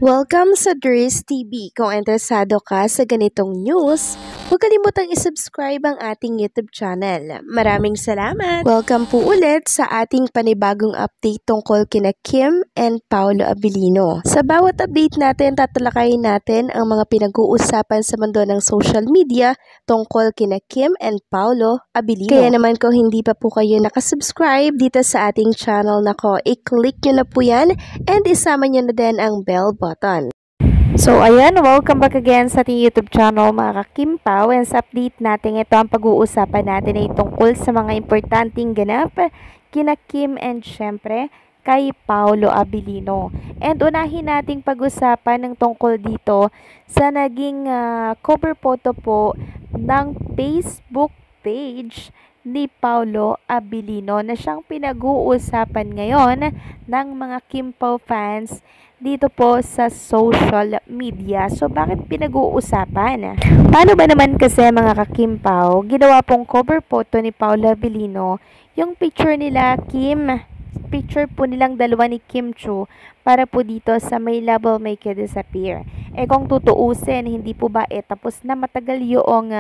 Welcome sa Dris TV. Kung interesado ka sa ganitong news, huwag kalimutang isubscribe ang ating YouTube channel. Maraming salamat! Welcome po ulit sa ating panibagong update tungkol kina Kim and Paolo Abilino. Sa bawat update natin, tatalakayin natin ang mga pinag-uusapan sa mundo ng social media tungkol kina Kim and Paolo Abilino. Kaya naman kung hindi pa po kayo nakasubscribe dito sa ating channel nako, i-click nyo na po yan and isama nyo na din ang bell button. So ayan, welcome back again sa ating YouTube channel mga ka-Kimpaw. And sa update natin, ito ang pag-uusapan natin ay tungkol sa mga importanteng ganap kina Kim and syempre kay Paolo Abilino. And unahin nating pag-usapan ng tungkol dito sa naging cover photo po ng Facebook page ni Paolo Abilino na siyang pinag-uusapan ngayon ng mga Kimpaw fans dito po sa social media. So, bakit pinag-uusapan? Paano ba naman kasi mga ka-Kimpaw, ginawa pong cover photo ni Paolo Abilino yung picture nila picture po nilang dalawa ni Kim Chiu para po dito sa My Love Will Make You Disappear. Kung tutuusin, hindi po ba tapos na matagal yung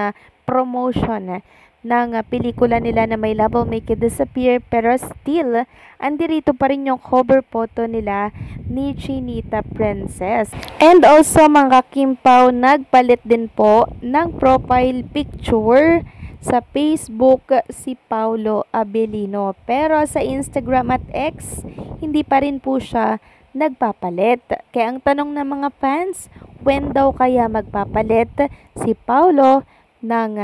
promotion ng pelikula nila na My Love Will Make You Disappear, pero still andirito pa rin yung cover photo nila ni Chinita Princess. And also mga Kimpaw, nagpalit din po ng profile picture sa Facebook si Paolo Abilino, pero sa Instagram at X hindi pa rin po siya nagpapalit. Kaya ang tanong ng mga fans, when daw kaya magpapalit si Paolo ng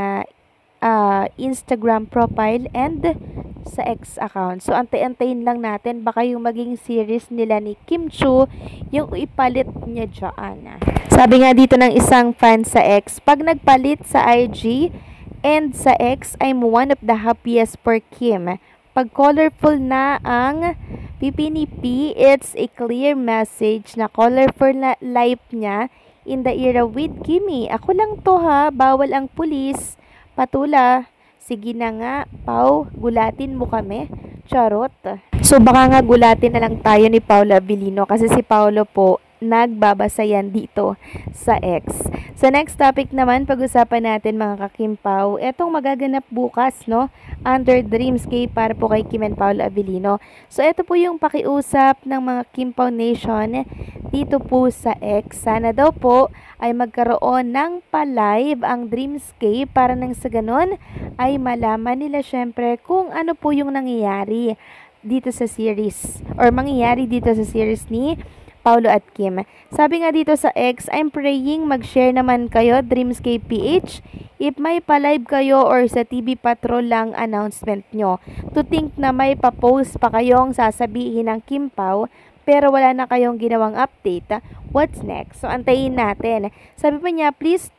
Instagram profile and sa X account. So, antay-antayin lang natin baka yung maging series nila ni Kim Chiu yung ipalit niya dyan. Sabi nga dito ng isang fan sa X, pag nagpalit sa IG and sa X, I'm one of the happiest for Kim. Pag colorful na ang pipi ni P, it's a clear message na colorful na life niya in the era with Kimi. Ako lang to ha, bawal ang pulis. Patula, sige na nga, Pau, gulatin mo kami. Charot. So baka nga gulatin na lang tayo ni Paolo Abilino kasi si Paolo po nagbabasa yan dito sa X. Sa next topic naman, pag-usapan natin mga ka-Kimpaw, etong magaganap bukas, no? Under Dreamscape para po kay Kim and Paolo Abilino. So ito po yung pakiusap ng mga Kimpaw Nation dito po sa X. Sana daw po ay magkaroon ng pa-live ang Dreamscape para nang sa ganon ay malaman nila syempre kung ano po yung nangyayari dito sa series or mangyayari dito sa series ni Paolo at Kim. Sabi nga dito sa X, I'm praying mag-share naman kayo Dreamscape PH if may pa-live kayo or sa TV Patrol lang announcement nyo. To think na may pa-post pa kayong sasabihin ng Kimpaw pero wala na kayong ginawang update. What's next? So, antayin natin. Sabi pa niya, please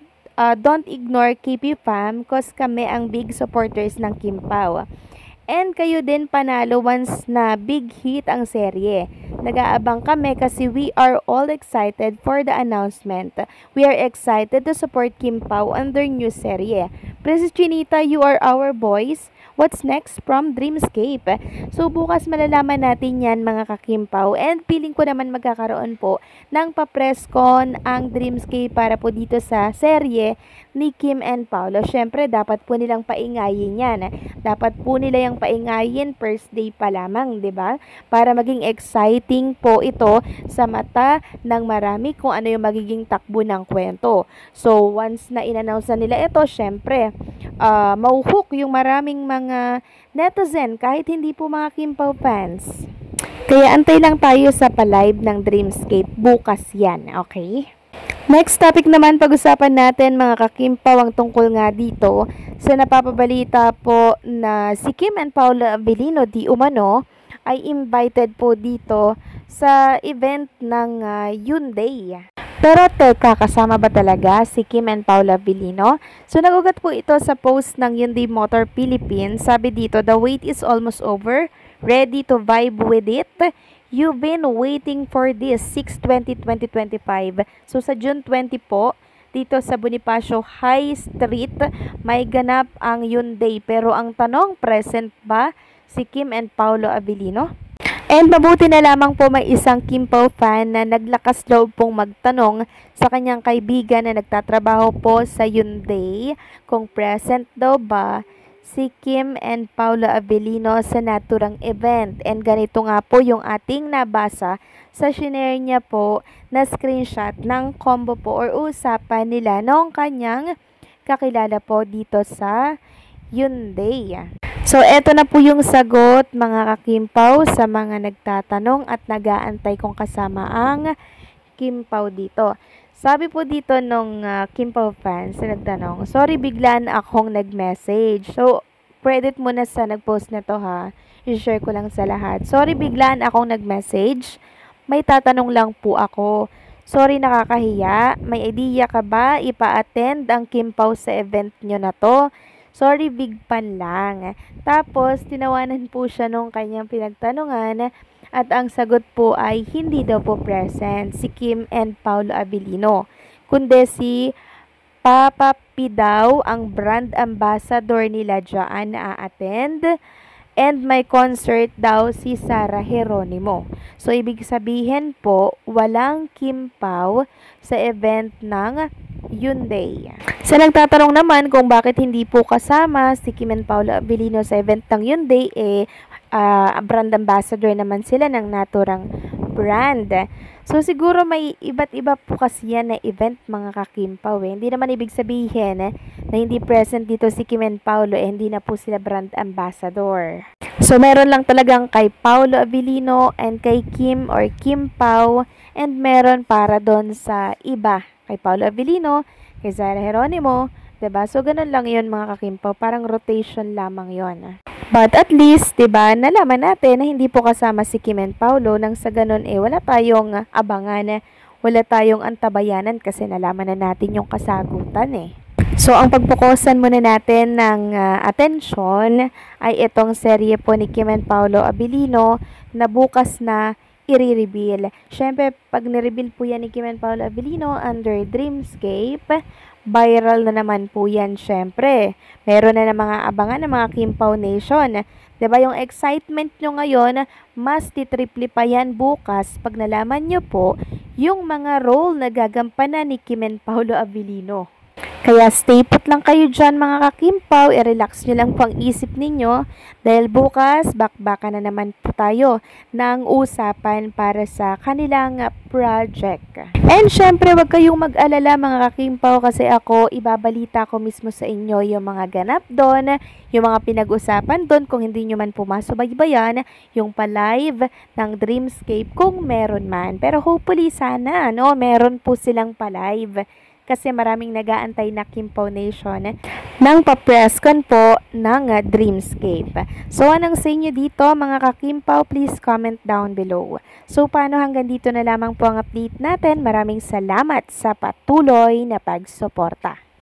don't ignore KP Fam cause kami ang big supporters ng Kimpaw. And kayo din panalo once na big hit ang serye. Nag-aabang kami kasi we are all excited for the announcement. We are excited to support Kimpaw on their new serye. Princess Chinita, you are our boys. What's next from Dreamscape? So bukas malalaman natin yan mga ka-Kimpaw. And feeling ko naman magkakaroon po ng pa-presscon ang Dreamscape para po dito sa serye ni Kim and Paolo. Syempre dapat po nilang paingayin yan. Dapat po nila yung paingayin first day pa lamang, 'di ba? Para maging exciting po ito sa mata ng marami kung ano yung magiging takbo ng kwento. So once na in-announce nila ito, syempre mauhook yung maraming mga netizen kahit hindi po mga Kimpaw fans. Kaya antay lang tayo sa pa-live ng Dreamscape bukas yan, okay? Next topic naman, pag-usapan natin mga ka-Kimpaw ang tungkol nga dito sa napapabalita po na si Kim and Paolo Abilino di umano ay invited po dito sa event ng Hyundai. Pero teka, kasama ba talaga si Kim and Paolo Abilino? So nagugat po ito sa post ng Hyundai Motor Philippines. Sabi dito, the wait is almost over. Ready to vibe with it? You've been waiting for this 6/20/2025. So sa June 20 po, dito sa Bonifacio High Street, may ganap ang Hyundai. Pero ang tanong, present ba si Kim and Paolo Abilino? And mabuti na lamang po may isang Kim Pao fan na naglakas loob pong magtanong sa kanyang kaibigan na nagtatrabaho po sa Hyundai kung present daw ba si Kim and Paolo Avellino sa naturang event. And ganito nga po yung ating nabasa sa shinare niya po na screenshot ng combo po or usapan nila noong kanyang kakilala po dito sa Hyundai. So, eto na po yung sagot mga ka-Kim Pao sa mga nagtatanong at nag-aantay kung kasama ang Kim Pao dito. Sabi po dito nung Kim Pao fans na nagtanong, sorry biglaan akong nag-message. So, credit muna sa nag-post na to ha. I-share ko lang sa lahat. Sorry biglaan akong nag-message. May tatanong lang po ako. Sorry nakakahiya. May idea ka ba ipa-attend ang Kim Pao sa event nyo na to? Sorry, big pan lang. Tapos, tinawanan po siya nung kanyang pinagtanungan at ang sagot po ay hindi daw po present si Kim and Paolo Avellino, kundi si Papa P daw ang brand ambassador nila dyan na a-attend and may concert daw si Sarah Geronimo. So, ibig sabihin po, walang Kim Pao sa event ng Hyundai. Sa nagtatanong naman kung bakit hindi po kasama si Kim and Paolo Avellino sa event ng Hyundai, brand ambassador naman sila ng naturang brand. So, siguro may iba't iba po kasi yan na event mga ka-Kim Pao. Hindi naman ibig sabihin na hindi present dito si Kim and Paolo hindi na po sila brand ambassador. So, meron lang talagang kay Paolo Avellino and kay Kim or Kim Pao and meron para doon sa iba. Kay Paolo Avellino, kay Sarah Geronimo, 'diba? So ganun lang 'yon mga ka-Kim Pao, parang rotation lamang 'yon. But at least, 'di ba, nalaman natin na hindi po kasama si Kim and Paolo nang sa ganun wala tayong abangan, wala tayong antabayanan kasi nalaman na natin yung kasagutan So ang pagpokusan muna natin ng atensyon ay itong serye po ni Kim and Paolo Avellino na bukas na i-reveal. Syempre, pag ni-reveal po yan ni Kim and Paolo Avellino under Dreamscape, viral na naman po yan syempre. Meron na mga abangan ng mga Kim Pao Nation. Diba yung excitement nyo ngayon, mas titriple pa yan bukas pag nalaman nyo po yung mga role na gagampanan ni Kim and Paolo Avellino. Kaya stay put lang kayo dyan mga ka-Kim Pao, i-relax nyo lang po ang isip ninyo dahil bukas bakbaka na naman po tayo ng usapan para sa kanilang project. And syempre wag kayong mag-alala mga ka-Kim Pao kasi ako ibabalita ko mismo sa inyo yung mga ganap doon, yung mga pinag-usapan doon kung hindi nyo man po masubaybayan yung pa-live ng Dreamscape kung meron man. Pero hopefully sana meron po silang pa-live. Kasi maraming nag-aantay na Kim Pao Nation ng pa-presscon po ng Dreamscape. So, anong sa inyo dito mga ka-Kim Pao? Please comment down below. So, paano hanggang dito na lamang po ang update natin. Maraming salamat sa patuloy na pagsuporta.